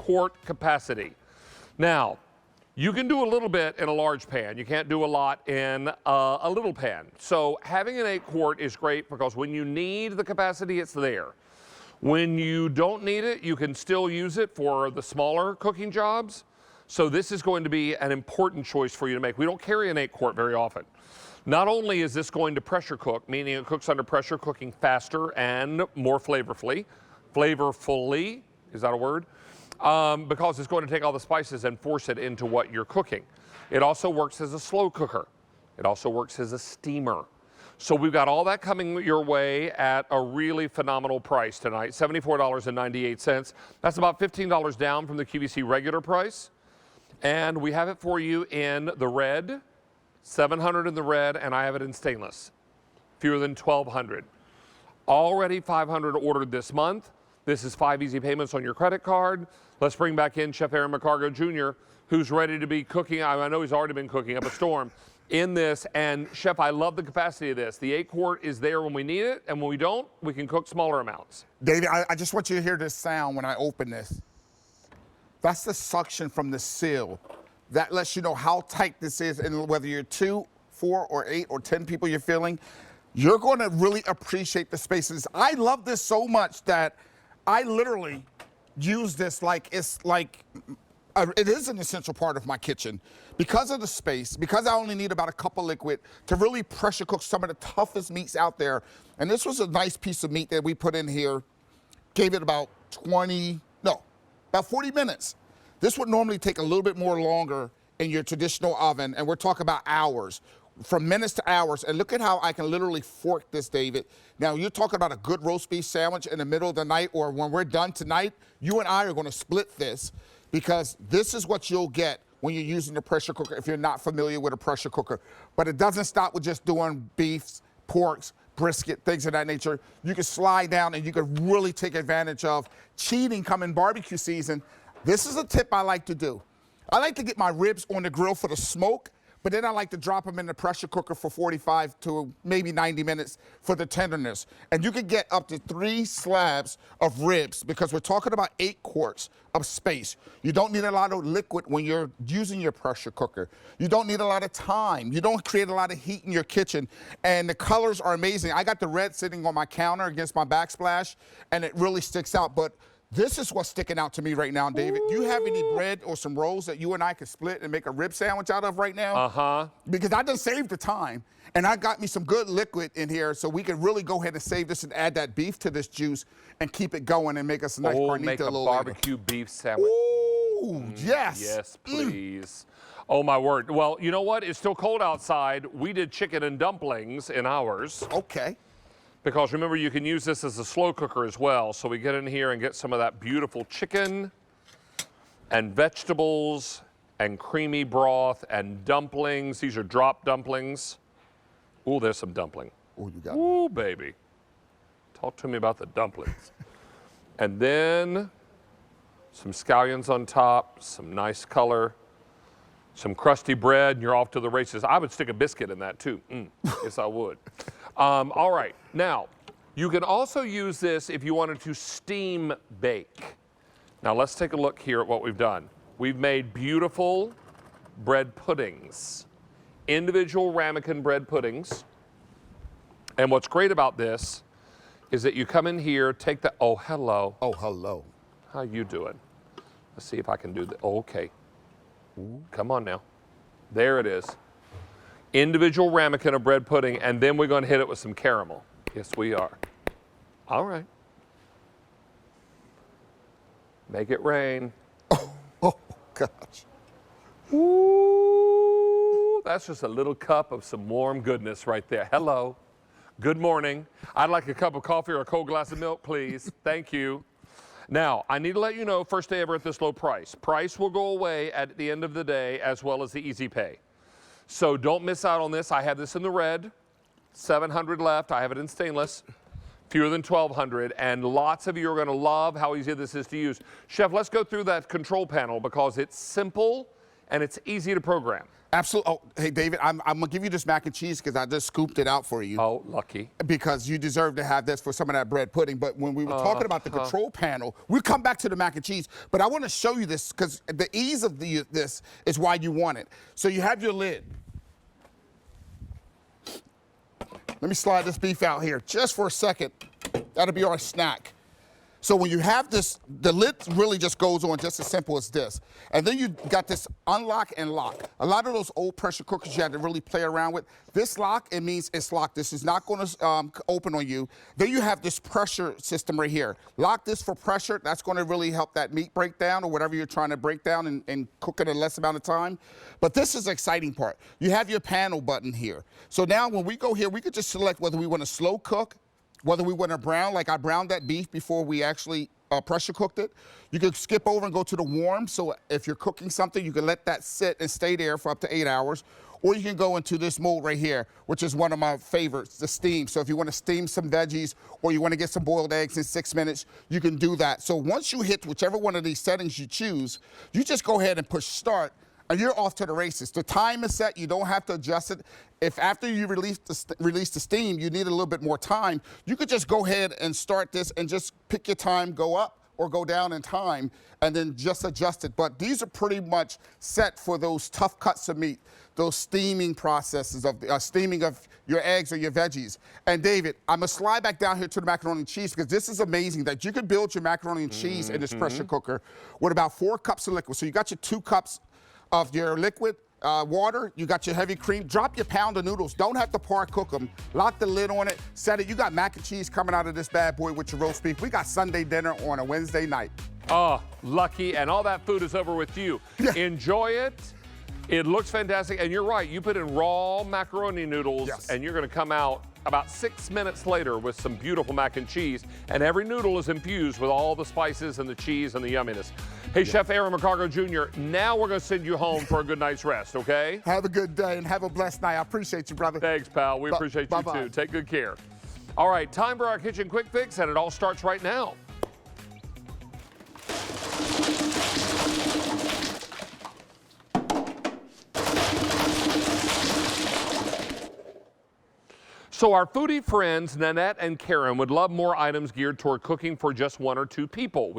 quart capacity. Now, you can do a little bit in a large pan. You can't do a lot in a little pan. So having an 8 quart is great because when you need the capacity, it's there. When you don't need it, you can still use it for the smaller cooking jobs. So this is going to be an important choice for you to make. We don't carry an 8 quart very often. Not only is this going to pressure cook, meaning it cooks under pressure, cooking faster and more flavorfully, is that a word? Because it's going to take all the spices and force it into what you're cooking. It also works as a slow cooker. It also works as a steamer. So we've got all that coming your way at a really phenomenal price tonight, $74.98. That's about $15 down from the QVC regular price. And we have it for you in the red, 700 in the red, and I have it in stainless, fewer than 1,200. Already 500 ordered this month. This is 5 easy payments on your credit card. Let's bring back in Chef Aaron McCargo Jr., who's ready to be cooking. I know he's already been cooking up a storm in this. And Chef, I love the capacity of this. The 8 quart is there when we need it, and when we don't, we can cook smaller amounts. David, I just want you to hear this sound when I open this. That's the suction from the seal. That lets you know how tight this is, and whether you're 2, 4, or 8, or 10 people you're filling, you're going to really appreciate the spaces. I love this so much that I literally use this like it's like it is an essential part of my kitchen because of the space, because I only need about a cup of liquid to really pressure cook some of the toughest meats out there. And this was a nice piece of meat that we put in here, gave it about 40 minutes. This would normally take a little bit more longer in your traditional oven, and we're talking about hours, from minutes to hours. And look at how I can literally fork this, David. Now, you're talking about a good roast beef sandwich in the middle of the night, or when we're done tonight, you and I are going to split this, because this is what you'll get when you're using the pressure cooker if you're not familiar with a pressure cooker. But it doesn't stop with just doing beefs, porks, brisket, things of that nature. You can slide down and you can really take advantage of cheating coming barbecue season. This is a tip I like to do. I like to get my ribs on the grill for the smoke, but then I like to drop them in the pressure cooker for 45 to maybe 90 minutes for the tenderness. And you can get up to 3 slabs of ribs because we're talking about 8 quarts of space. You don't need a lot of liquid when you're using your pressure cooker. You don't need a lot of time. You don't create a lot of heat in your kitchen. And the colors are amazing. I got the red sitting on my counter against my backsplash, and it really sticks out. But this is what's sticking out to me right now, David. Do you have any bread or some rolls that you and I could split and make a rib sandwich out of right now? Uh-huh. Because I just saved the time, and I got me some good liquid in here so we can really go ahead and save this and add that beef to this juice and keep it going and make us a nice carnita make a little barbecue later. Beef sandwich. Ooh, yes. Yes, please. Oh, my word. Well, you know what? It's still cold outside. We did chicken and dumplings in ours. Okay. Because remember, you can use this as a slow cooker as well. So we get in here and get some of that beautiful chicken and vegetables and creamy broth and dumplings. These are drop dumplings. Ooh, there's some dumpling. Ooh, you got it. Ooh, baby. Talk to me about the dumplings. And then some scallions on top, some nice color, some crusty bread, and you're off to the races. I would stick a biscuit in that too. Yes, I would. All right, now, you can also use this if you wanted to steam bake. Now, let's take a look here at what we've done. We've made beautiful bread puddings, individual ramekin bread puddings. And what's great about this is that you come in here, take the, oh, hello. Oh, hello. How you doing? Let's see if I can do that. Oh, okay. Ooh, come on now. There it is. Individual ramekin of bread pudding, and then we're going to hit it with some caramel. Yes, we are. All right. Make it rain. Oh, gosh. Ooh, that's just a little cup of some warm goodness right there. Hello. Good morning. I'd like a cup of coffee or a cold glass of milk, please. Thank you. Now, I need to let you know, first day ever at this low price. Price will go away at the end of the day, as well as the easy pay. So don't miss out on this. I have this in the red, 700 left. I have it in stainless, fewer than 1,200, and lots of you are going to love how easy this is to use. Chef, let's go through that control panel because it's simple, and it's easy to program. Absolutely. Oh, hey, David, I'm going to give you this mac and cheese because I just scooped it out for you. Oh, lucky. Because you deserve to have this for some of that bread pudding. But when we were talking about the control panel, we'll come back to the mac and cheese. But I want to show you this because the ease of this is why you want it. So you have your lid. Let me slide this beef out here just for a second. That'll be our snack. So when you have this, the lid really just goes on just as simple as this. And then you got this unlock and lock. A lot of those old pressure cookers you had to really play around with. This lock, it means it's locked. This is not going to open on you. Then you have this pressure system right here. Lock this for pressure. That's going to really help that meat break down or whatever you're trying to break down and cook it in less amount of time. But this is the exciting part. You have your panel button here. So now when we go here, we could just select whether we want to slow cook, whether we want to brown, like I browned that beef before we actually pressure cooked it. You could skip over and go to the warm. So if you're cooking something, you can let that sit and stay there for up to 8 hours. Or you can go into this mode right here, which is one of my favorites, the steam. So if you want to steam some veggies or you want to get some boiled eggs in 6 minutes, you can do that. So once you hit whichever one of these settings you choose, you just go ahead and push start, and you're off to the races. The time is set. You don't have to adjust it. If after you release the steam, you need a little bit more time, you could just go ahead and start this and just pick your time, go up or go down in time, and then just adjust it. But these are pretty much set for those tough cuts of meat, those steaming processes of steaming of your eggs or your veggies. And David, I'm gonna slide back down here to the macaroni and cheese because this is amazing that you can build your macaroni and cheese in this pressure cooker with about 4 cups of liquid. So you got your 2 cups of your liquid water, you got your heavy cream. Drop your pound of noodles. Don't have to par cook them. Lock the lid on it, set it. You got mac and cheese coming out of this bad boy with your roast beef. We got Sunday dinner on a Wednesday night. Oh, lucky, and all that food is over with you. Yeah. Enjoy it. It looks fantastic, and you're right. You put in raw macaroni noodles, Yes. and you're going to come out about 6 minutes later with some beautiful mac and cheese, and every noodle is infused with all the spices and the cheese and the yumminess. Hey, Chef Aaron McCargo Jr., now we're going to send you home for a good night's rest, okay? Have a good day and have a blessed night. I appreciate you, brother. Thanks, pal. We appreciate you, too. Take good care. All right, time for our kitchen quick fix, and it all starts right now. So our foodie friends, Nanette and Karen, would love more items geared toward cooking for just 1 or 2 people.